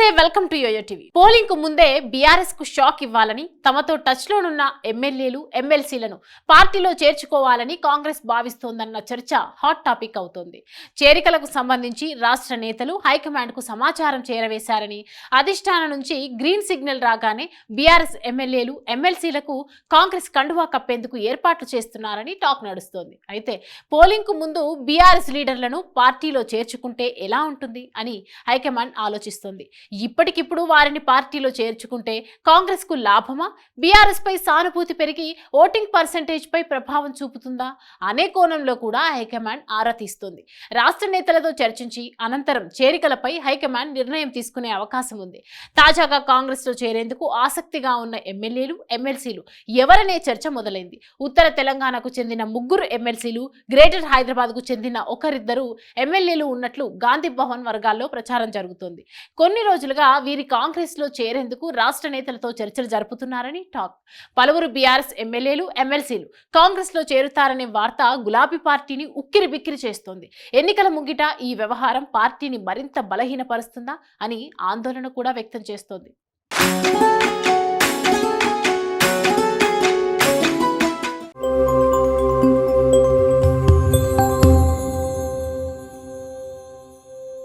నమస్తే, welcome to yoyo TV. Polling కు ముందే బీఆర్ఎస్ కు షాక్ ఇవ్వాలని, తమతో టచ్ లోనున్న ఎమ్మెల్యేలు ఎమ్మెల్సీలను పార్టీలో చేర్చుకోవాలని కాంగ్రెస్ భావిస్తోందన్న చర్చ హాట్ టాపిక్ అవుతోంది. చేరికలకు సంబంధించి రాష్ట్ర నేతలు హైకమాండ్ కు సమాచారం చేరవేశారని, అధిష్టానం నుంచి గ్రీన్ సిగ్నల్ రాగానే బీఆర్ఎస్ ఎమ్మెల్యేలు ఎమ్మెల్సీలకు కాంగ్రెస్ కండువా కప్పేందుకు ఏర్పాట్లు చేస్తున్నారని టాక్ నడుస్తోంది. అయితే పోలింగ్ కు ముందు బీఆర్ఎస్ లీడర్లను పార్టీలో చేర్చుకుంటే ఎలా ఉంటుంది అని హైకమాండ్ ఆలోచిస్తోంది. ఇప్పటికిప్పుడు వారిని పార్టీలో చేర్చుకుంటే కాంగ్రెస్ కు లాభమా, బీఆర్ఎస్ పై సానుభూతి పెరిగి ఓటింగ్ పర్సెంటేజ్ పై ప్రభావం చూపుతుందా అనే కోణంలో కూడా హైకమాండ్ ఆరా తీస్తోంది. రాష్ట్ర నేతలతో చర్చించి అనంతరం చేరికలపై హైకమాండ్ నిర్ణయం తీసుకునే అవకాశం ఉంది. తాజాగా కాంగ్రెస్ లో చేరేందుకు ఆసక్తిగా ఉన్న ఎమ్మెల్యేలు ఎమ్మెల్సీలు ఎవరనే చర్చ మొదలైంది. ఉత్తర తెలంగాణకు చెందిన 3 ఎమ్మెల్సీలు, గ్రేటర్ హైదరాబాద్ కు చెందిన 1-2 ఎమ్మెల్యేలు ఉన్నట్లు గాంధీ భవన్ వర్గాల్లో ప్రచారం జరుగుతోంది. కొన్ని రోజులుగా వీరి కాంగ్రెస్ లో చేరేందుకు రాష్ట్ర నేతలతో చర్చలు జరుపుతున్నారని టాక్. పలువురు బీఆర్ఎస్ ఎమ్మెల్యేలు ఎమ్మెల్సీలు కాంగ్రెస్ లో చేరుతారనే వార్త గులాబీ పార్టీని ఉక్కిరి బిక్కిరి చేస్తోంది. ఎన్నికల ముంగిట ఈ వ్యవహారం పార్టీని మరింత బలహీనపరుస్తుందా అని ఆందోళన కూడా వ్యక్తం చేస్తోంది.